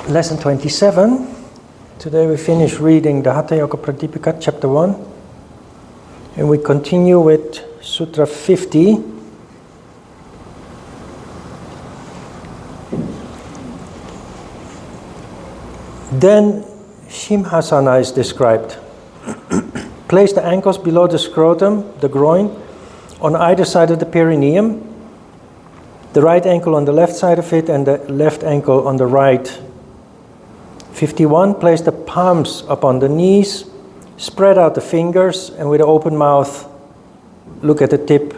Lesson 27. Today we finish reading the Hatha Yoga Pradipika, chapter 1. And we continue with Sutra 50. Then Simhasana is described. Place the ankles below the scrotum, the groin, on either side of the perineum. The right ankle on the left side of it and the left ankle on the right. 51. Place the palms upon the knees. Spread out the fingers and with an open mouth, look at the tip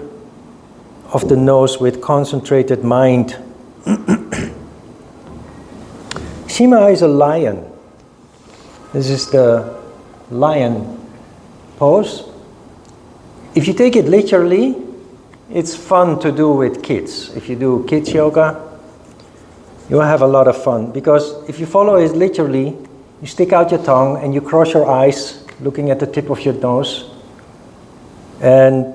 of the nose with concentrated mind. Shima is a lion. This is the lion pose. If you take it literally, it's fun to do with kids. If you do kids yoga, you will have a lot of fun. Because if you follow it literally, you stick out your tongue and you cross your eyes, looking at the tip of your nose, and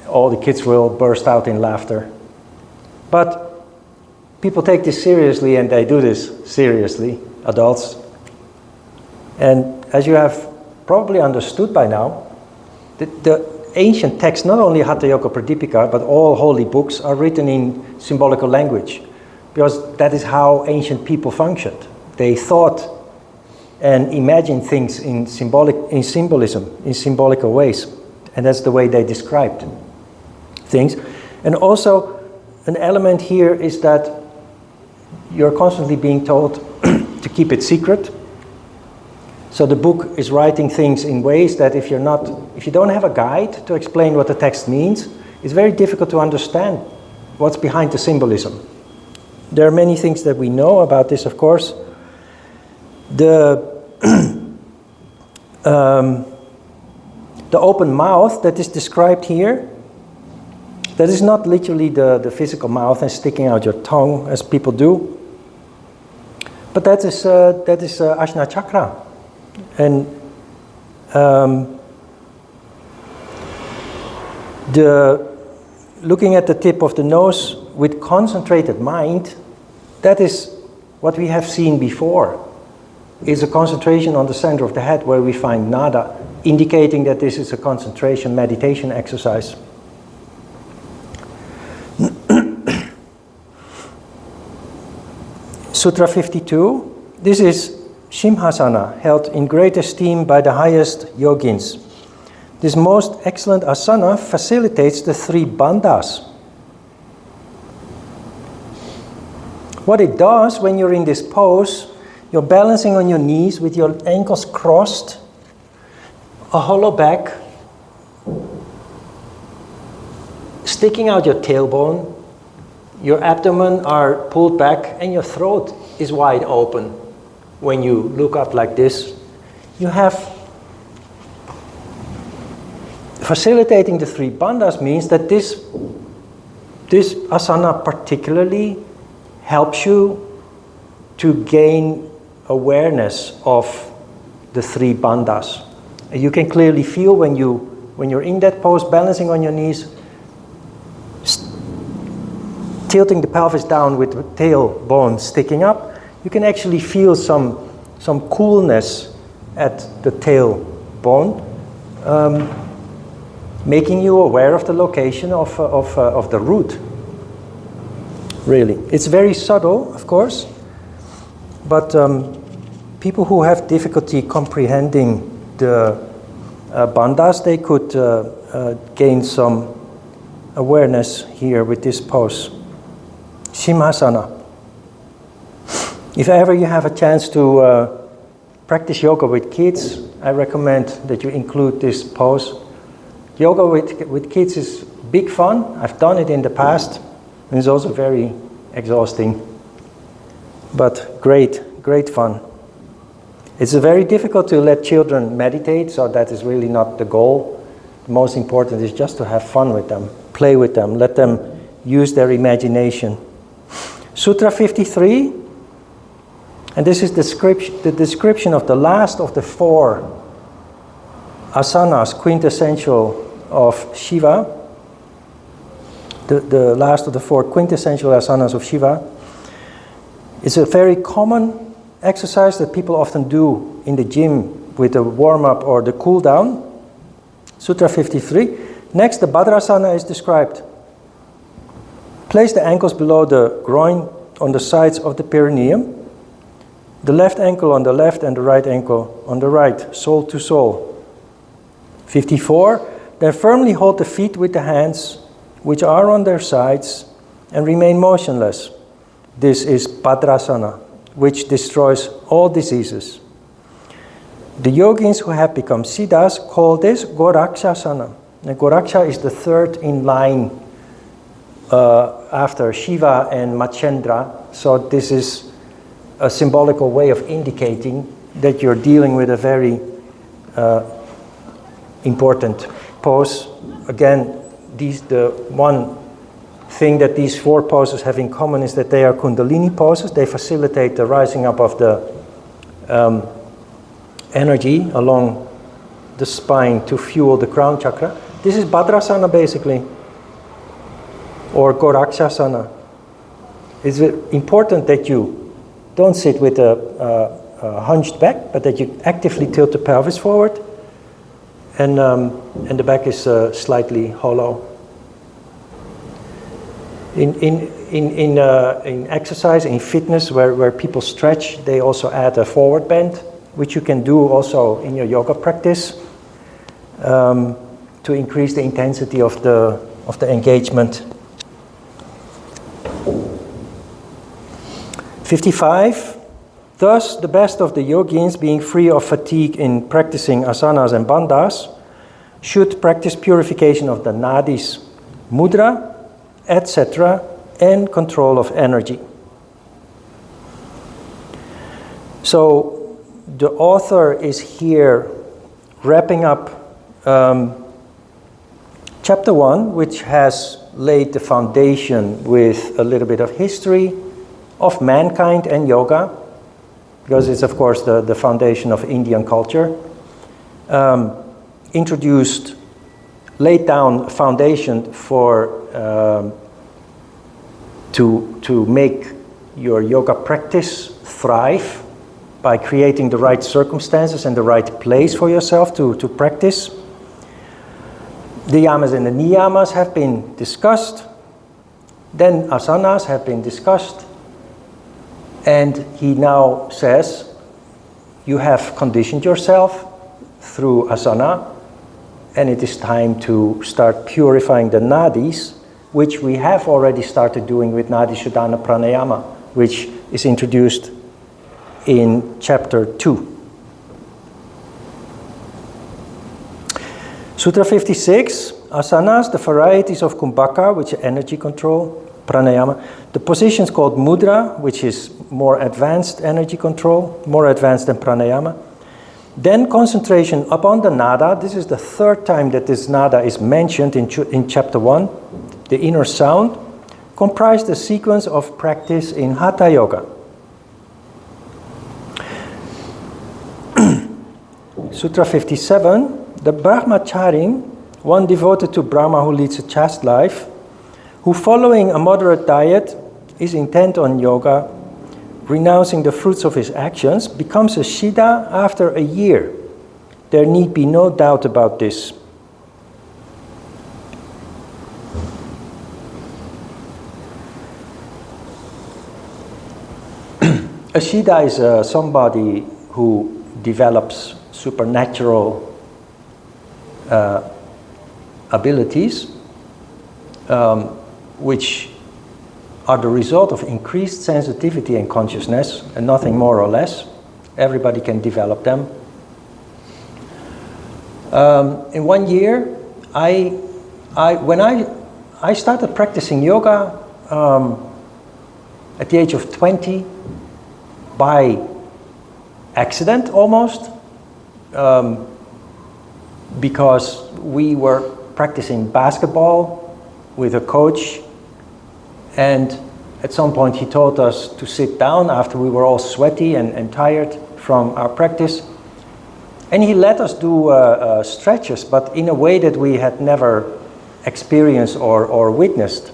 all the kids will burst out in laughter. But people take this seriously, and they do this seriously, adults. And as you have probably understood by now, the ancient texts, not only Hatha Yoga Pradipika, but all holy books are written in symbolical language, because that is how ancient people functioned. They thought and imagined things in symbolism, in symbolical ways. And that's the way they described things. And also, an element here is that you're constantly being told to keep it secret. So the book is writing things in ways that if you don't have a guide to explain what the text means, it's very difficult to understand what's behind the symbolism. There are many things that we know about this, of course. The open mouth that is described here, that is not literally the physical mouth and sticking out your tongue as people do, but that is Ajna Chakra. And looking at the tip of the nose with concentrated mind, that is what we have seen before. Is a concentration on the center of the head where we find nada, indicating that this is a concentration meditation exercise. Sutra 52. This is Simhasana, held in great esteem by the highest yogins. This most excellent asana facilitates the three bandhas. What it does when you're in this pose, you're balancing on your knees with your ankles crossed, a hollow back, sticking out your tailbone, your abdomen are pulled back, and your throat is wide open. When you look up like this, you have facilitating the three bandhas means that this asana particularly helps you to gain awareness of the three bandhas. And you can clearly feel when you're in that pose, balancing on your knees, tilting the pelvis down with the tailbone sticking up, you can actually feel some coolness at the tailbone, making you aware of the location of the root. Really, it's very subtle, of course, but people who have difficulty comprehending the bandhas, they could gain some awareness here with this pose. Simhasana. If ever you have a chance to practice yoga with kids, I recommend that you include this pose. Yoga with kids is big fun. I've done it in the past, and it's also very exhausting, but great fun. It's very difficult to let children meditate, so that is really not the goal. The most important is just to have fun with them, play with them, let them use their imagination. Sutra 53, and this is the description of the last of the four asanas, quintessential of Shiva. The last of the four quintessential asanas of Shiva. It's a very common exercise that people often do in the gym with the warm-up or the cool-down. Sutra 53. Next, the Bhadrasana is described. Place the ankles below the groin on the sides of the perineum. The left ankle on the left and the right ankle on the right, sole to sole. 54. Then firmly hold the feet with the hands, which are on their sides, and remain motionless. This is Bhadrasana, which destroys all diseases. The yogins who have become siddhas call this Gorakshasana. And Goraksha is the third in line after Shiva and Machendra. So this is a symbolical way of indicating that you're dealing with a very important pose. Again, the one thing that these four poses have in common is that they are Kundalini poses. They facilitate the rising up of the energy along the spine to fuel the crown chakra. This is Bhadrasana basically, or Gorakshasana. It's important that you don't sit with a hunched back, but that you actively tilt the pelvis forward, and the back is slightly hollow. In exercise, in fitness, where people stretch, they also add a forward bend, which you can do also in your yoga practice to increase the intensity of the engagement. 55. Thus, the best of the yogins, being free of fatigue in practicing asanas and bandhas, should practice purification of the nadis, mudra, etc., and control of energy. So the author is here wrapping up chapter 1, which has laid the foundation with a little bit of history of mankind and yoga, because it's of course the foundation of Indian culture. Laid down foundation for to make your yoga practice thrive by creating the right circumstances and the right place for yourself to practice. The yamas and the niyamas have been discussed. Then asanas have been discussed. And he now says, you have conditioned yourself through asana, and it is time to start purifying the nadis, which we have already started doing with Nadi Shodhana Pranayama, which is introduced in chapter 2. Sutra 56, asanas, the varieties of kumbhaka, which is energy control, pranayama. The positions called mudra, which is more advanced energy control, more advanced than pranayama. Then concentration upon the nada. This is the third time that this nada is mentioned in chapter 1. The inner sound comprised the sequence of practice in Hatha Yoga. Sutra 57, the Brahmacharin, one devoted to Brahma who leads a chaste life, who following a moderate diet is intent on yoga, renouncing the fruits of his actions, becomes a Siddha after a year. There need be no doubt about this. A Siddha is somebody who develops supernatural abilities, which are the result of increased sensitivity and consciousness, and nothing more or less. Everybody can develop them. In 1 year, when I started practicing yoga at the age of 20, by accident almost, because we were practicing basketball with a coach, and at some point he told us to sit down after we were all sweaty and tired from our practice, and he let us do stretches, but in a way that we had never experienced or witnessed.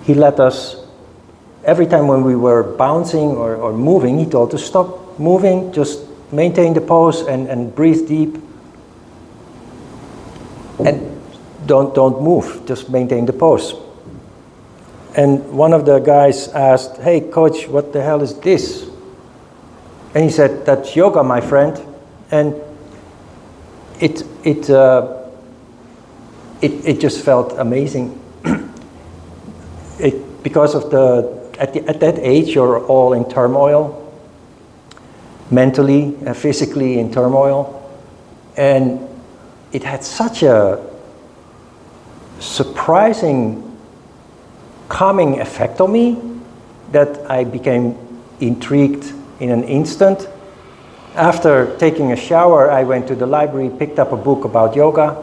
He let us every time when we were bouncing or moving, he told us stop moving, just maintain the pose and breathe deep. And don't move, just maintain the pose. And one of the guys asked, hey coach, what the hell is this? And he said, that's yoga, my friend. And it just felt amazing. Because of at that age, you're all in turmoil, mentally, physically in turmoil. And it had such a surprising calming effect on me that I became intrigued in an instant. After taking a shower, I went to the library, picked up a book about yoga,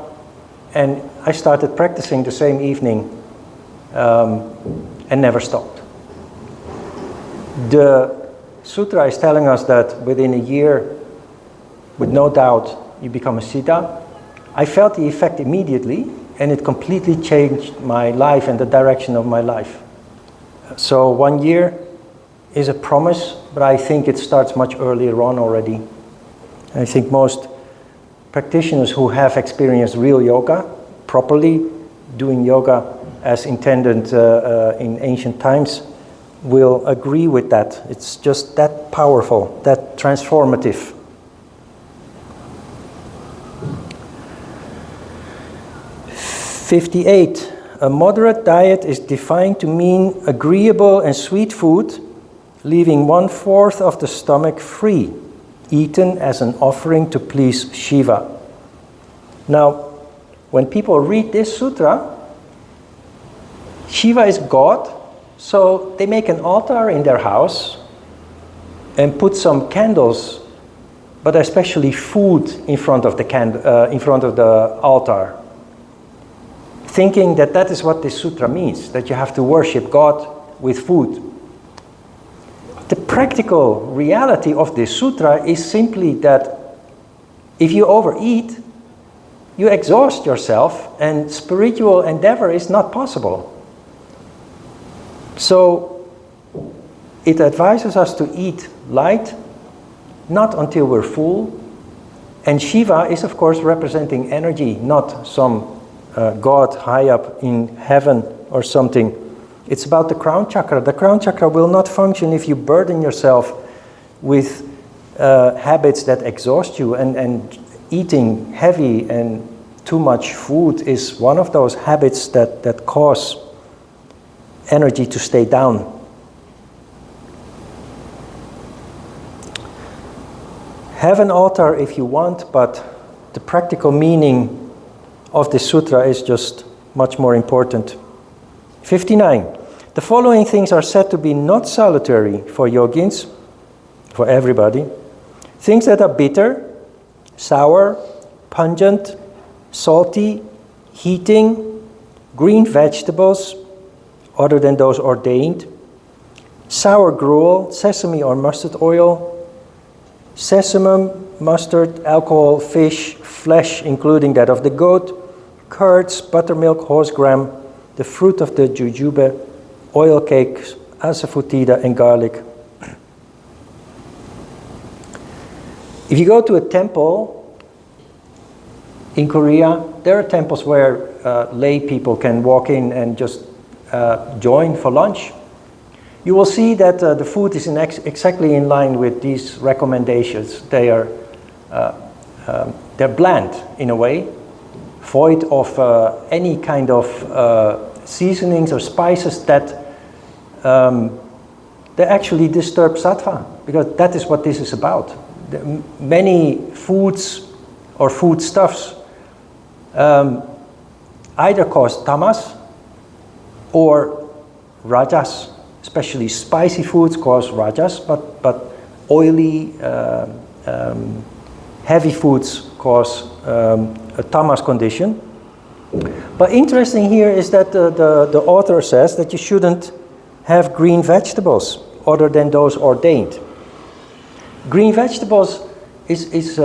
and I started practicing the same evening and never stopped. The sutra is telling us that within a year, with no doubt, you become a siddha. I felt the effect immediately, and it completely changed my life and the direction of my life. So 1 year is a promise, but I think it starts much earlier on already. I think most practitioners who have experienced real yoga, properly doing yoga as intended in ancient times, will agree with that. It's just that powerful, that transformative. "58. A moderate diet is defined to mean agreeable and sweet food, leaving 1/4 of the stomach free, eaten as an offering to please Shiva." Now, when people read this sutra, Shiva is God, so they make an altar in their house and put some candles, but especially food in front of the altar, thinking that that is what this sutra means, that you have to worship God with food. The practical reality of this sutra is simply that if you overeat, you exhaust yourself and spiritual endeavor is not possible. So it advises us to eat light, not until we're full. And Shiva is of course representing energy, not some God high up in heaven or something. It's about the crown chakra. The crown chakra will not function if you burden yourself with habits that exhaust you, and eating heavy and too much food is one of those habits that cause energy to stay down. Have an altar if you want, but the practical meaning of this sutra is just much more important. 59. The following things are said to be not salutary for yogins, for everybody. Things that are bitter, sour, pungent, salty, heating, green vegetables, other than those ordained, sour gruel, sesame or mustard oil, sesame, mustard, alcohol, fish, flesh, including that of the goat, curds, buttermilk, horsegram, the fruit of the jujube, oil cakes, asafoetida, and garlic. If you go to a temple in Korea, there are temples where lay people can walk in and just join for lunch. You will see that the food is exactly in line with these recommendations. They're bland in a way, void of any kind of seasonings or spices that they actually disturb sattva, because that is what this is about. Many foods or foodstuffs either cause tamas or rajas. Especially spicy foods cause rajas, but oily, heavy foods cause a tamas condition. But interesting here is that the author says that you shouldn't have green vegetables other than those ordained. Green vegetables is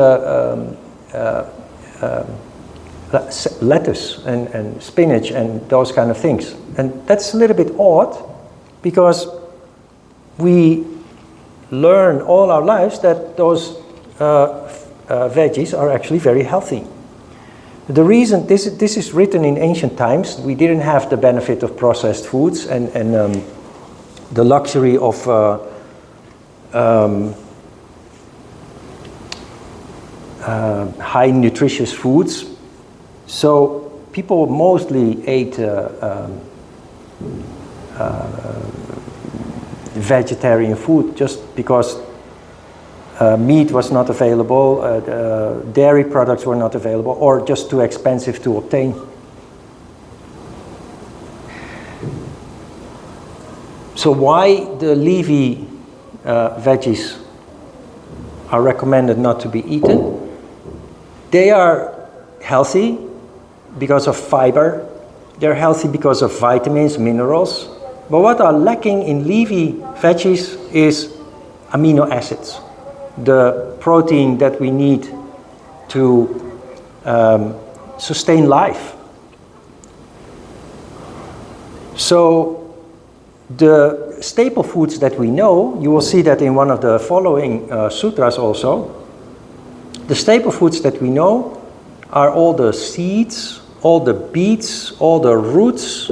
lettuce and spinach and those kind of things. And that's a little bit odd, because we learn all our lives that those veggies are actually very healthy. The reason, this is written in ancient times, we didn't have the benefit of processed foods and the luxury of high nutritious foods. So people mostly ate vegetarian food just because meat was not available, dairy products were not available, or just too expensive to obtain. So why the leafy veggies are recommended not to be eaten? They are healthy because of fiber. They're healthy because of vitamins, minerals. But what are lacking in leafy veggies is amino acids, the protein that we need to sustain life. So the staple foods that we know, you will see that in one of the following sutras also, the staple foods that we know are all the seeds, all the beets, all the roots,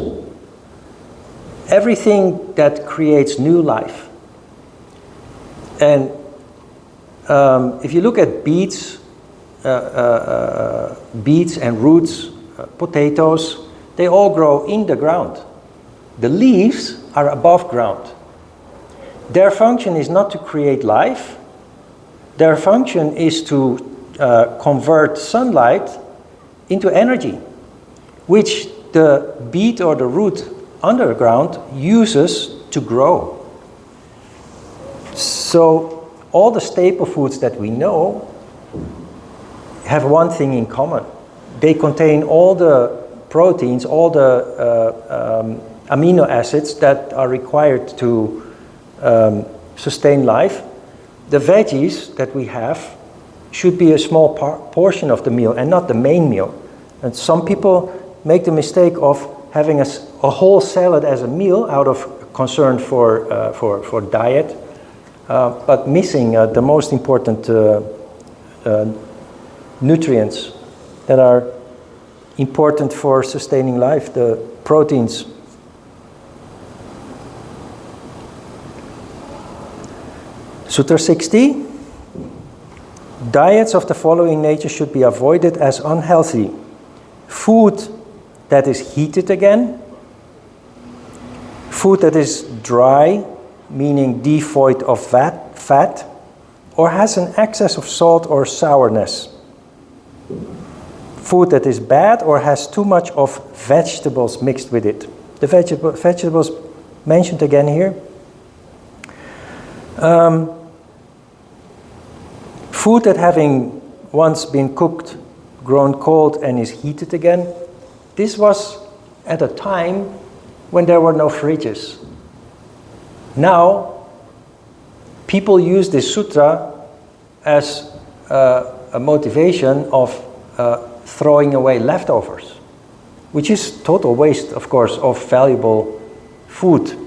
everything that creates new life. And if you look at beets and roots, potatoes, they all grow in the ground. The leaves are above ground. Their function is not to create life. Their function is to convert sunlight into energy, which the beet or the root underground uses to grow. So all the staple foods that we know have one thing in common. They contain all the proteins, all the amino acids that are required to sustain life. The veggies that we have should be a small portion of the meal and not the main meal. And some people make the mistake of having a whole salad as a meal out of concern for diet, but missing the most important nutrients that are important for sustaining life, the proteins. Sutra 60. Diets of the following nature should be avoided as unhealthy. Food that is heated again. Food that is dry, meaning devoid of fat, or has an excess of salt or sourness. Food that is bad or has too much of vegetables mixed with it. The vegetables mentioned again here. Food that having once been cooked, grown cold and is heated again. This was at a time when there were no fridges. Now, people use this sutra as a motivation of throwing away leftovers, which is total waste, of course, of valuable food.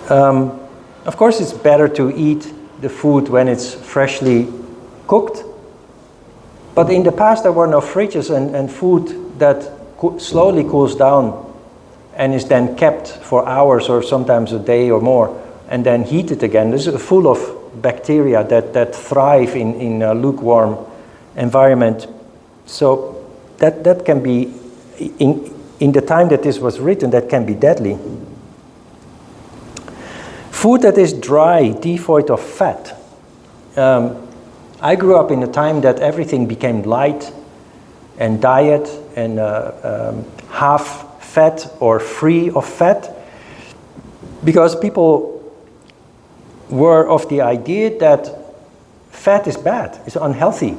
Of course, it's better to eat the food when it's freshly cooked. But in the past there were no fridges, and food that slowly cools down and is then kept for hours or sometimes a day or more and then heated again. This is full of bacteria that thrive in a lukewarm environment. So that can be, in the time that this was written, that can be deadly. Food that is dry, devoid of fat. I grew up in a time that everything became light and diet and half fat or free of fat, because people were of the idea that fat is bad, is unhealthy.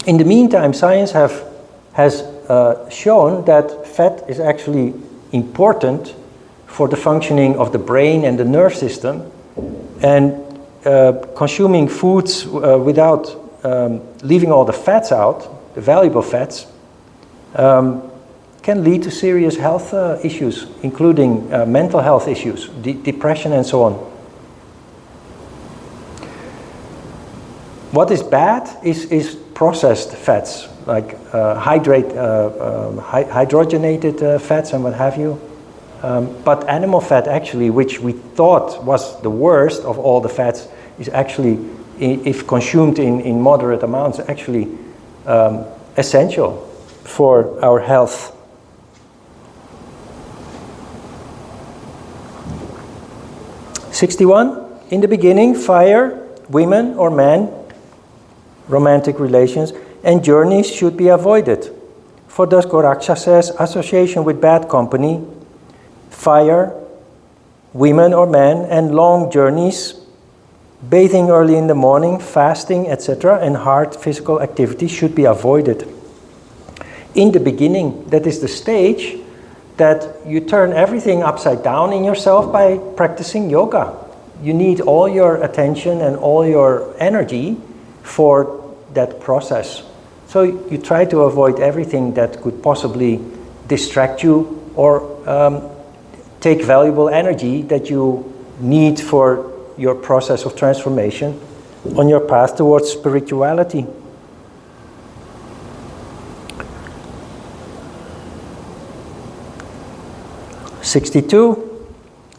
In the meantime, science has shown that fat is actually important for the functioning of the brain and the nerve system, and consuming foods without leaving all the fats out, the valuable fats, can lead to serious health issues, including mental health issues, depression and so on. What is bad is processed fats, like hydrogenated fats and what have you. But animal fat actually, which we thought was the worst of all the fats, is actually, if consumed in moderate amounts, actually essential for our health. '61, in the beginning, fire, women or men, romantic relations, and journeys should be avoided. For thus Goraksha says, association with bad company, fire, women or men, and long journeys, bathing early in the morning, fasting, etc., and hard physical activity should be avoided. In the beginning, that is the stage that you turn everything upside down in yourself by practicing yoga. You need all your attention and all your energy for that process. So you try to avoid everything that could possibly distract you or take valuable energy that you need for your process of transformation on your path towards spirituality. '62.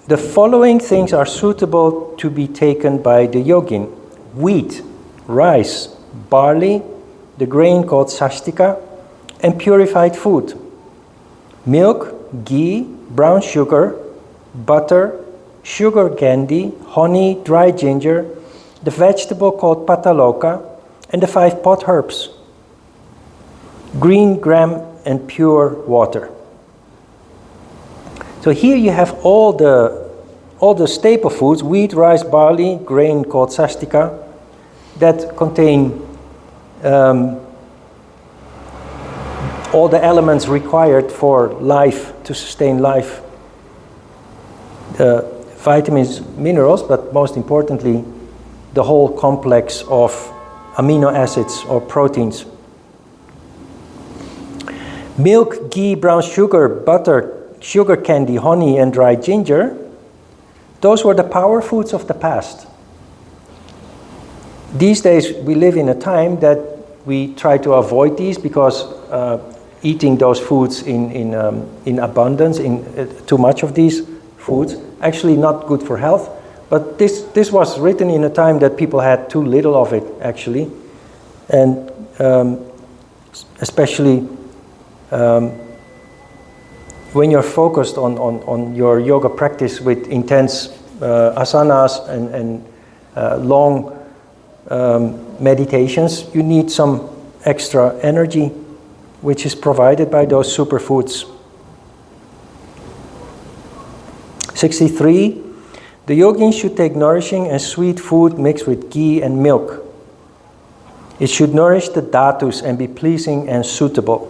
The following things are suitable to be taken by the yogin: wheat, rice, barley, the grain called sashtika, and purified food, milk, ghee, brown sugar, butter, sugar candy, honey, dry ginger, the vegetable called pataloka, and the 5 pot herbs, green gram, and pure water. So here you have all the staple foods: wheat, rice, barley, grain called sashtika, that contain all the elements required for life, to sustain life. Vitamins, minerals, but most importantly, the whole complex of amino acids or proteins. Milk, ghee, brown sugar, butter, sugar candy, honey, and dry ginger, those were the power foods of the past. These days we live in a time that we try to avoid these because eating those foods in abundance, too much of these foods, actually not good for health. But this was written in a time that people had too little of it, actually. And especially when you're focused on your yoga practice with intense asanas and long meditations, you need some extra energy, which is provided by those superfoods. 63. The yogin should take nourishing and sweet food mixed with ghee and milk. It should nourish the dhatus and be pleasing and suitable.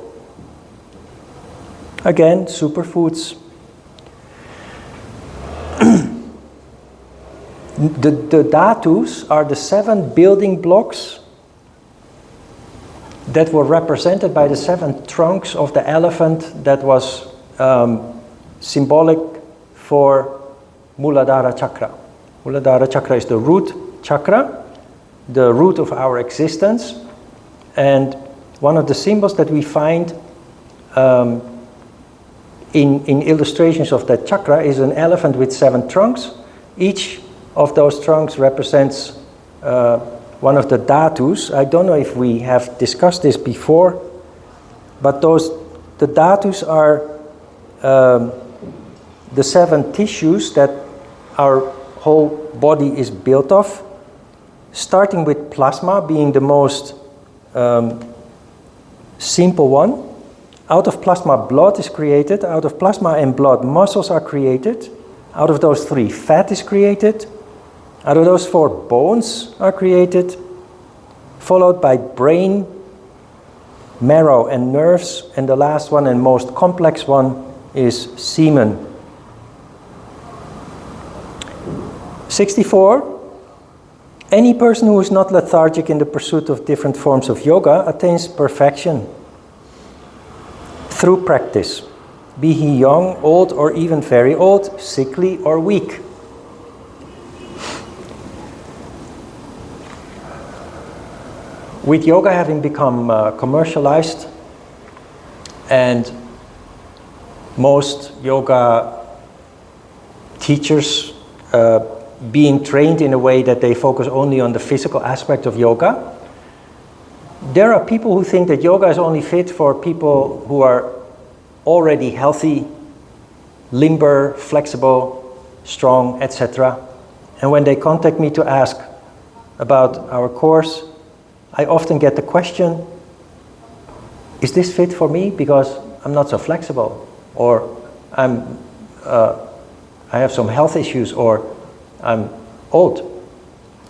Again, superfoods. The dhatus are the 7 building blocks that were represented by the 7 trunks of the elephant that was symbolic for Muladhara chakra. Muladhara chakra is the root chakra, the root of our existence, and one of the symbols that we find in illustrations of that chakra is an elephant with 7 trunks. Each of those trunks represents one of the dhatus. I don't know if we have discussed this before, but the dhatus are the 7 tissues that our whole body is built of, starting with plasma being the most simple one. Out of plasma, blood is created. Out of plasma and blood, muscles are created. Out of those 3, fat is created. Out of those 4, bones are created, followed by brain, marrow, and nerves, and the last one and most complex one is semen. 64. Any person who is not lethargic in the pursuit of different forms of yoga attains perfection. through practice, be he young, old, or even very old, sickly or weak. With yoga having become commercialized, and most yoga teachers being trained in a way that they focus only on the physical aspect of yoga, there are people who think that yoga is only fit for people who are already healthy, limber, flexible, strong, etc. And when they contact me to ask about our course, I often get the question, is this fit for me because I'm not so flexible, or I have some health issues, or I'm old?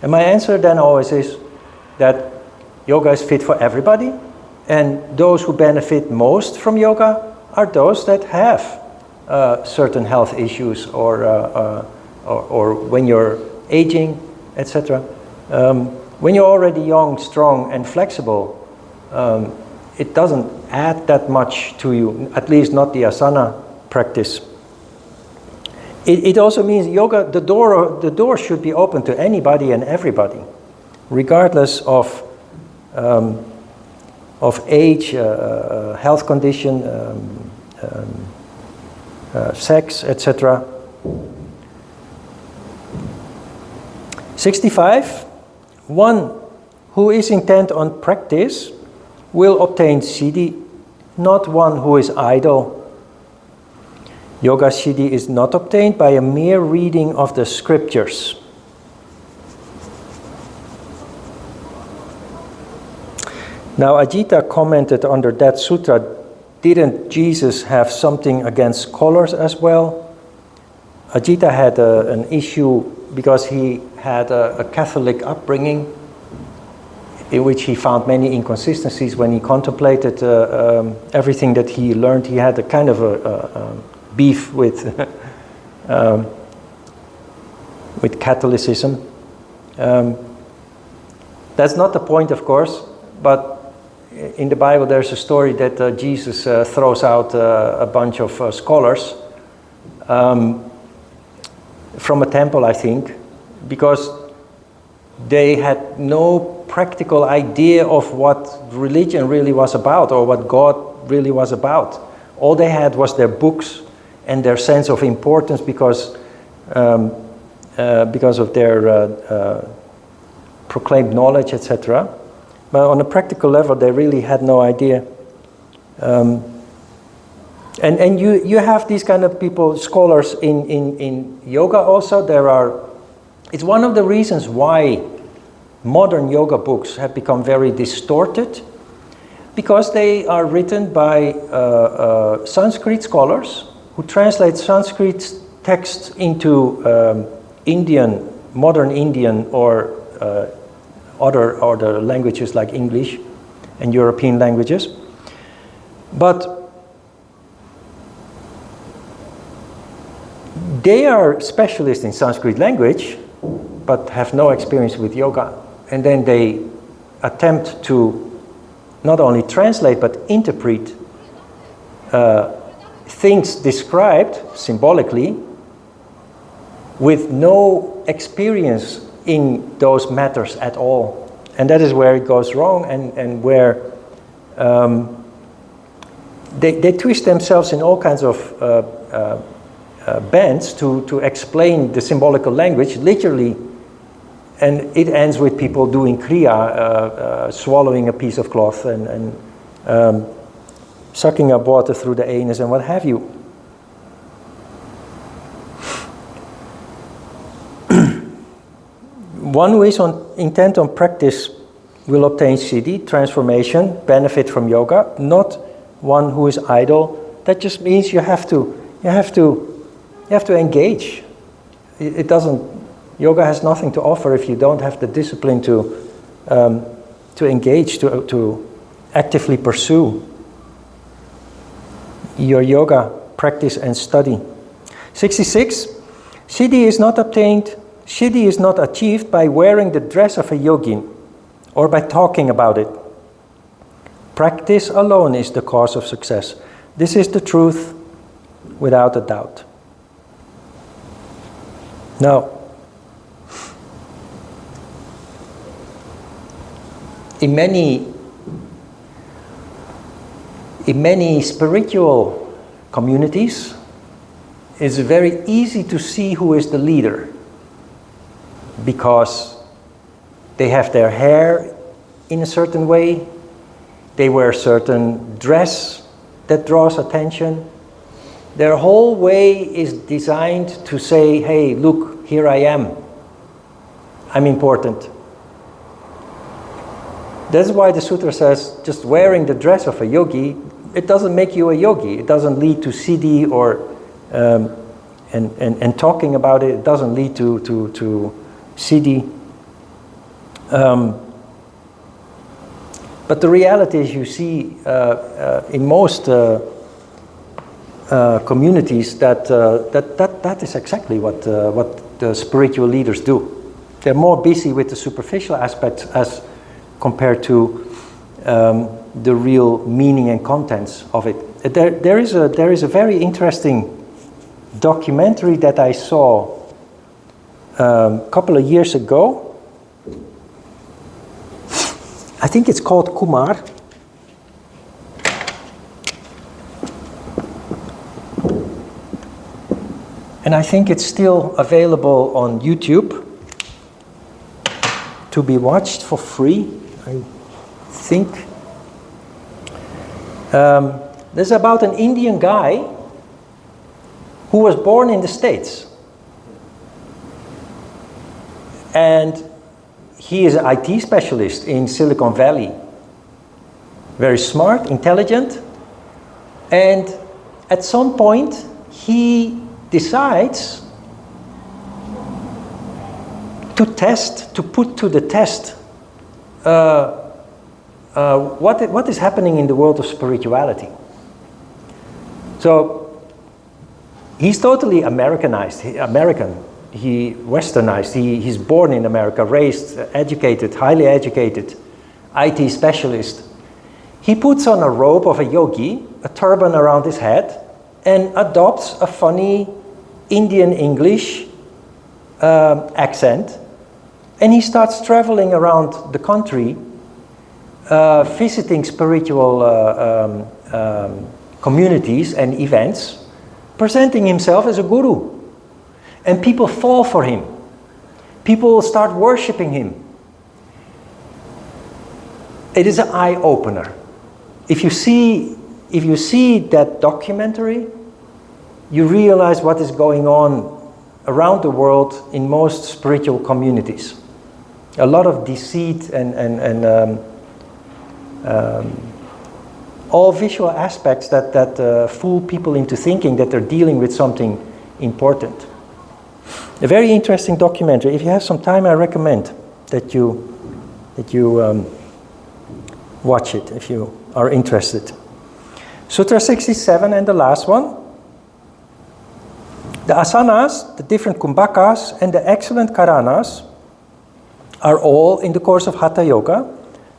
And my answer then always is that yoga is fit for everybody, and those who benefit most from yoga are those that have certain health issues, or when you're aging, etc. When you're already young, strong, and flexible, it doesn't add that much to you, at least not the asana practice. It also means yoga, the door should be open to anybody and everybody, regardless of age, health condition, sex, etc. 65. One who is intent on practice will obtain siddhi, not one who is idle. Yoga siddhi is not obtained by a mere reading of the scriptures. Now Ajita commented under that sutra, didn't Jesus have something against scholars as well? Ajita had an issue because he had a Catholic upbringing in which he found many inconsistencies when he contemplated everything that he learned. He had a kind of a beef with Catholicism. That's not the point, of course, but in the Bible there's a story that Jesus throws out a bunch of scholars from a temple, I think, because they had no practical idea of what religion really was about, or what God really was about. All they had was their books and their sense of importance because of their proclaimed knowledge, etc. But on a practical level, they really had no idea. And you have these kind of people, scholars in yoga also. It's one of the reasons why modern yoga books have become very distorted, because they are written by Sanskrit scholars who translate Sanskrit texts into modern Indian or other languages like English and European languages. But they are specialists in Sanskrit language, but have no experience with yoga. And then they attempt to not only translate, but interpret things described symbolically with no experience in those matters at all. And that is where it goes wrong, and where they twist themselves in all kinds of bends to explain the symbolical language literally, and it ends with people doing kriya, swallowing a piece of cloth and sucking up water through the anus and what have you. One who is intent on practice will obtain siddhi, transformation, benefit from yoga, not one who is idle. That just means you have to engage. It doesn't. Yoga has nothing to offer if you don't have the discipline to engage, to actively pursue your yoga practice and study. 66. Siddhi is not obtained. Siddhi is not achieved by wearing the dress of a yogin or by talking about it. Practice alone is the cause of success. This is the truth without a doubt. Now, in many spiritual communities, it's very easy to see who is the leader, because they have their hair in a certain way, they wear a certain dress that draws attention. Their whole way is designed to say, hey, look, here I am. I'm important. That's why the sutra says, just wearing the dress of a yogi, it doesn't make you a yogi. It doesn't lead to siddhi or, and talking about it, it doesn't lead to siddhi. But the reality is, you see in most communities that is exactly what the spiritual leaders do. They're more busy with the superficial aspects as compared to the real meaning and contents of it. There is a very interesting documentary that I saw a couple of years ago. I think it's called Kumar. And I think it's still available on YouTube to be watched for free, I think. There's about an Indian guy who was born in the States. And he is an IT specialist in Silicon Valley. Very smart, intelligent. And at some point, he decides to put to the test what is happening in the world of spirituality. So he's totally Americanized, Westernized. He's born in America, raised, educated, highly educated, IT specialist. He puts on a robe of a yogi, a turban around his head, and adopts a funny Indian English accent. And he starts traveling around the country, visiting spiritual communities and events, presenting himself as a guru. And people fall for him. People start worshipping him. It is an eye-opener. If you see that documentary, you realize what is going on around the world in most spiritual communities. A lot of deceit and all visual aspects that fool people into thinking that they're dealing with something important. A very interesting documentary. If you have some time, I recommend that you watch it if you are interested. Sutra 67 and the last one. The asanas, the different kumbhakas, and the excellent karanas are all in the course of Hatha Yoga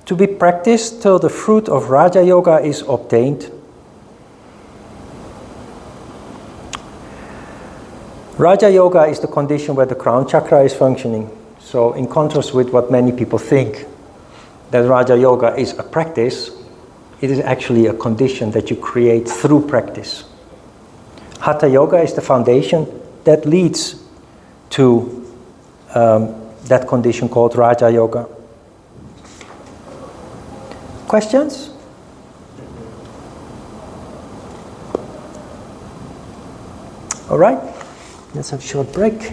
to be practiced till the fruit of Raja Yoga is obtained. Raja Yoga is the condition where the crown chakra is functioning. So in contrast with what many people think, that Raja Yoga is a practice, it is actually a condition that you create through practice. Hatha Yoga is the foundation that leads to that condition called Raja Yoga. Questions? All right, let's have a short break.